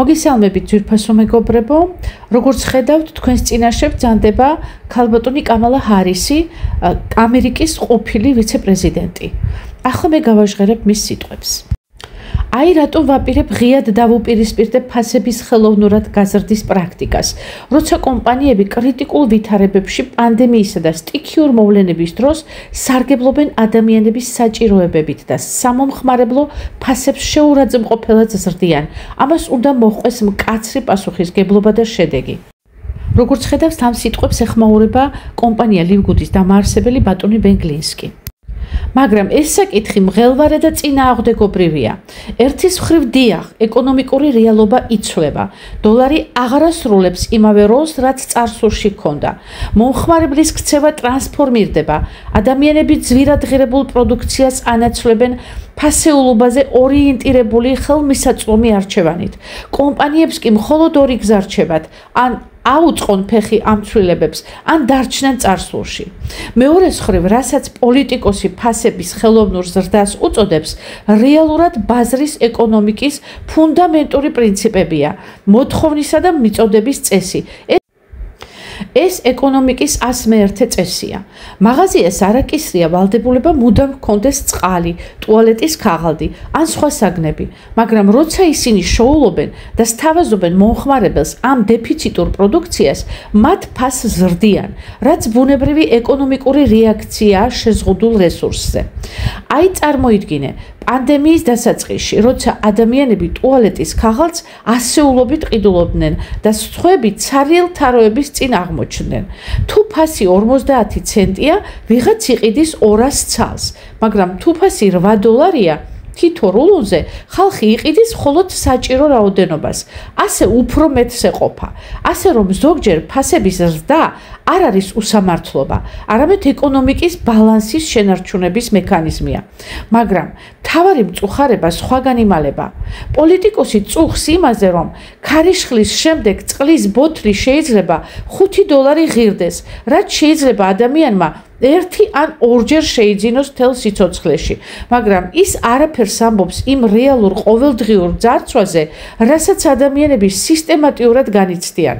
მოგესალმებით ძვირფასო მეგობრებო, როგორც ხედავთ, თქვენს წინაშე ბრძანდება ქალბატონი კამალა ჰარისი, ამერიკის ყოფილი ვიცე-პრეზიდენტი. ახლა მე გავაჟღერებ მის სიტყვებს. აი რატომ ვაპირებ ღიად დავუპირისპირდებ ფასების ხელოვნურად გაზრდის პრაქტიკას, როცა კომპანიები კრიტიკულ ვითარებებში პანდემიისა და სტიქიურ მოვლენების დროს სარგებლობენ ადამიანების საჭიროებებით და სამომხმარებლო ფასებს შეურაცხმყოფელად ზრდიან. ამას უნდა მოჰყვეს მკაცრი პასუხისგებლობა და შედეგი. როგორც ხედავთ, ამ სიტყვებს ეხმაურება კომპანია ლივგუდის დამაარსებელი ბატონი ბენ გლინსკი. მაგრამ ეს საკითხი მღელვარე და წინააღმდეგობრივია. ერთის მხრივ დიახ, ეკონომიკური რეალობა იცვლება. დოლარი აღარ ასრულებს იმავე როლს, რაც წარსულში ჰქონდა. მომხმარებლის ქცევა ტრანსფორმირდება. ადამიანები ძვირად ღირებულ პროდუქციას ანაცვლებენ ფასეულობაზე ორიენტირებული ხელმისაწვდომი არჩევანით. კომპანიებს კი მხოლოდ ორი გზა რჩებათ: ან აუწყონ ფეხი ამ ცვლილებებს, ან დარჩნენ წარსულში. მეორეს მხრივ, რასაც პოლიტიკოსი ფასების ხელოვნურ ზრდას უწოდებს, რეალურად ბაზრის ეკონომიკის ფუნდამენტური პრინციპებია, მოთხოვნისა და მიწოდების წესი. ეს ეკონომიკის 101 წესია. მაღაზიას არ აკისრია ვალდებულება მუდამ ჰქონდეს წყალი, ტუალეტის ქაღალდი ან სხვა საგნები, მაგრამ როცა ისინი შოულობენ და სთავაზობენ მომხმარებელს ამ დეფიციტურ პროდუქციას, მათ ფასს ზრდიან, რაც ბუნებრივი ეკონომიკური რეაქციაა შეზღუდულ რესურსზე. აი წარმოიდგინე, პანდემიის დასაწყისში, როცა ადამიანები ტუალეტის ქაღალდს ასეულობით ყიდულობდნენ და სხვები ცარიელ თაროების წინ აღმოჩნდნენ. თუ ფასი 50 ცენტია, ვიღაც იყიდის 200 ცალს, მაგრამ თუ ფასი $8-ია, თითო რულონზე ხალხი იყიდის მხოლოდ საჭირო რაოდენობას, ასე უფრო მეტს ეყოფა. ასე რომ ზოგჯერ ფასების ზრდა არ არის უსამართლობა, არამედ ეკონომიკის ბალანსის შენარჩუნების მექანიზმია. მაგრამ მთავარი მწუხარება სხვაგან იმალება. პოლიტიკოსი წუხს იმაზე, რომ ქარიშხლის შემდეგ წყლის ბოთლი შეიძლება $5 ღირდეს, რაც შეიძლება ადამიანმა ერთი ან ორჯერ შეიძინოს თელ სიცოცხლეში, მაგრამ ის არაფერს ამბობს იმ რეალურ ყოველდღიურ ძარცვაზე, რასაც ადამიანები სისტემატიურად განიცდიან.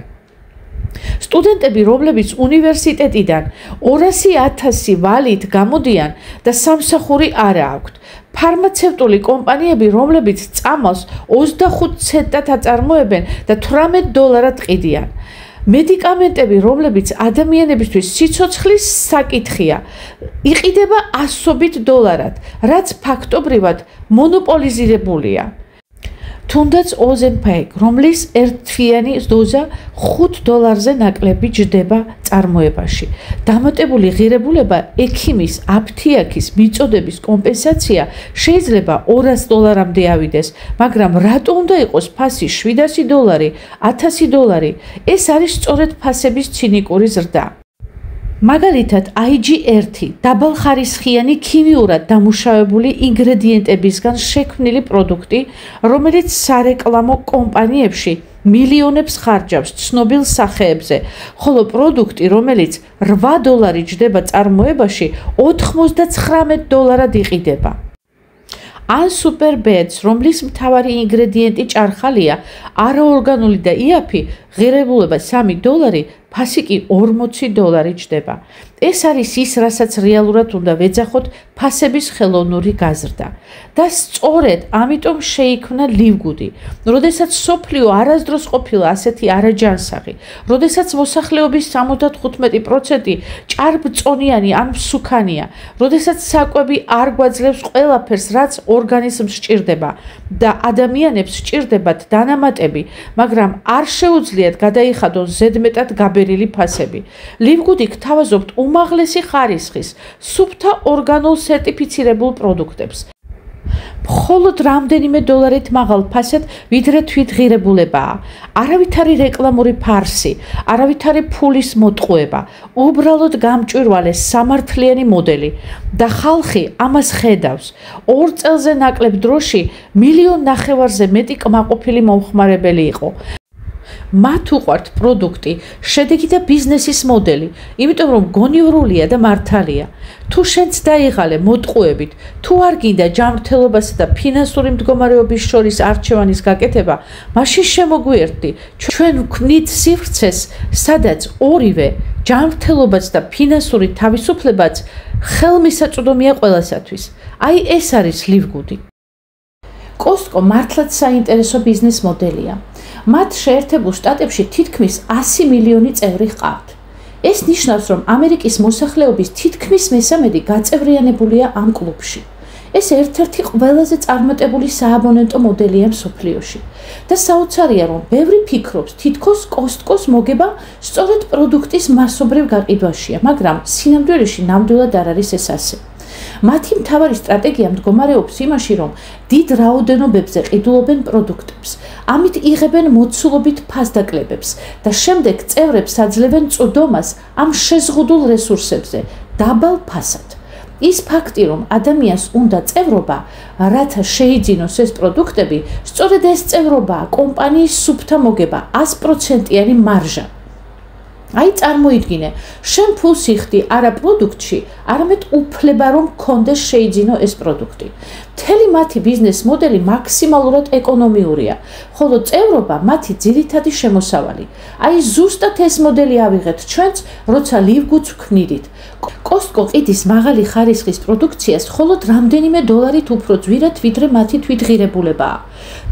სტუდენტები, რომლებიც უნივერსიტეტიდან 200,000 ვალით გამოდიან და სამსახური არ აქვთ. ფარმაცევტული კომპანიები, რომლებიც წამალს 25 ცენტად აწარმოებენ და $18 ყიდიან. მედიკამენტები, რომლებიც ადამიანებისთვის სიცოცხლის საკითხია, იყიდება ასობით $, რაც ფაქტობრივად მონოპოლიზირებულია. თუნდაც ოზემპაიკ, რომლის ერთთვიანი დოზა $5-ზე ნაკლები ჯდება წარმოებაში. დამატებული ღირებულება ექიმის, აფთიაქის მიწოდების კომპენსაცია შეიძლება $200-მდე ავიდეს, მაგრამ რატო უნდა იყოს ფასი $700, $1000? ეს არის სწორედ ფასების ცინიკური ზრდა. მაგალითად, IG1 დაბალხარისხიანი ქიმიურად დამუშავებული ინგრედიენტებისგან შექმნილი პროდუქტი, რომელიც სარეკლამო კომპანიებში მილიონებს ხარჯავს ცნობილ სახეებზე, ხოლო პროდუქტი, რომელიც $8 ჯდება წარმოებაში, $99 იყიდება. ან სუპერბედს, რომლის მთავარი ინგრედიენტი ჭარხალია, არაორგანული და იაფი, ღირებულება $3, ფასი კი $40 ჯდება. ეს არის ის, რასაც რეალურად უნდა ვეძახოთ ფასების ხელოვნური გაზრდა. და სწორედ ამიტომ შეიქმნა ლივგუდი. როდესაც სოფლიო არასდროს ყოფილა ასეთი არაჯანსაღი, როდესაც მოსახლეობის 75% ჭარბწონიანი ან მსუქანია, როდესაც საკვები არ გვაძლევს ყველაფერს, რაც ორგანიზმს სჭირდება და ადამიანებს სჭირდებათ დანამატები, მაგრამ არ შეუძლიათ გადაიხადონ ზედმეტად გაბერილი ფასები. ლივგუდი გთავაზობთ უმაღლესი ხარისხის, სუფთა ორგანულ სერტიფიცირებულ პროდუქტებს. მხოლოდ რამდენიმე $-ით მაღალ ფასად, ვიდრე თვითღირებულებაა. არავითარი რეკლამური ფარსი, არავითარი ფულის მოტყუება, უბრალოდ გამჭვირვალე სამართლიანი მოდელი და ხალხი ამას ხედავს. 2 წელზე ნაკლებ დროში 1,5 მილიონზე მეტი კმაყოფილი მომხმარებელი იყო. მათ უყვართ პროდუქტი, შედეგი და ბიზნესის მოდელი, იმიტომ რომ გონივრულია და მართალია. თუ შენც დაიღალე მოტყუებით, თუ არ გინდა ჯანმრთელობასა და ფინანსური მდგომარეობის შორის არჩევანის გაკეთება, მაშინ შემოგვიერთდი. ჩვენ ვქმნით სივრცეს, სადაც ორივე ჯანმრთელობაც და ფინანსური თავისუფლებაც ხელმისაწვდომია ყველასათვის. აი ეს არის ლივგუდი. Costco მართლაც საინტერესო ბიზნეს მოდელია. მათ შეერთებულ შტატებში თითქმის 100 მილიონი წევრი ჰყავთ. ეს ნიშნავს, რომ ამერიკის მოსახლეობის თითქმის მესამედი გაწევრიანებულია ამ კლუბში. ეს ერთ-ერთი ყველაზე წარმატებული სააბონენტო მოდელია მსოფლიოში. და საოცარია, რომ ბევრი ფიქრობს, თითქოს Costco-ს მოგება სწორედ პროდუქტის მასობრივ გაყიდვაშია, მაგრამ სინამდვილეში ნამდვილად არ არის ეს ასე. მათი მთავარი სტრატეგია მდგომარეობს იმაში, რომ დიდ რაოდენობებზე ყიდულობენ პროდუქტებს, ამით იღებენ მოცულობით ფასდაკლებებს და შემდეგ წევრებს აძლევენ წვდომას ამ შეზღუდულ რესურსებზე დაბალ ფასად. ის ფაქტი, რომ ადამიანს უნდა წევრობა, რათა შეიძინოს ეს პროდუქტები, სწორედ ეს წევრობაა კომპანიის სუფთა მოგება 100%-იანი მარჟა. აი წარმოიდგინე, შენ ფულს იხდი არა პროდუქტში, არამედ უფლება რომ გქონდეს შეიძინო ეს პროდუქტი. მთელი მათი ბიზნეს მოდელი მაქსიმალურად ეკონომიურია, ხოლო წევრობა მათი ძირითადი შემოსავალი. აი ზუსტად ეს მოდელი ავიღეთ ჩვენც, როცა ლივგუდს ვქმნიდით. Costco ყიდის მაღალი ხარისხის პროდუქციას მხოლოდ რამდენიმე დოლარით უფრო ძვირად, ვიდრე მათი თვითღირებულებაა.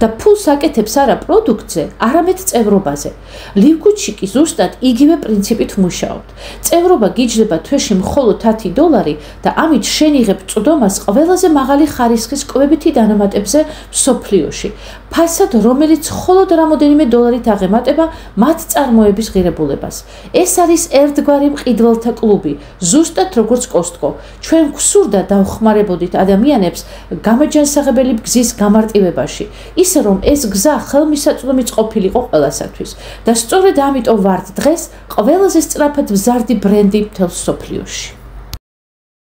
და ფულს აკეთებს არა პროდუქტზე, არამედ წევრობაზე. ლივგუდში კი ზუსტად იგივე პრინციპით მუშაობთ. წევრობა გიჯდება თვეში მხოლოდ $10 და ამით შენ იღებ წვდომას ყველაზე მაღალი ხარისხის კვებითი დანამატებზე მსოფლიოში. ფასად, რომელიც მხოლოდ რამოდენიმე დოლარით აღემატება მათ წარმოების ღირებულებას. ეს არის ერთგვარი მყიდველთა კლუბი, ზუსტად როგორც Costco. ჩვენ გვსურდა დავხმარებოდით ადამიანებს გამაჯანსაღებელი გზის გამარტივებაში, ისე რომ ეს გზა ხელმისაწვდომიც ყოფილიყო ყველასათვის. და სწორედ ამიტომ ვართ დღეს ყველაზე სწრაფად მზარდი ბრენდი მთელ მსოფლიოში.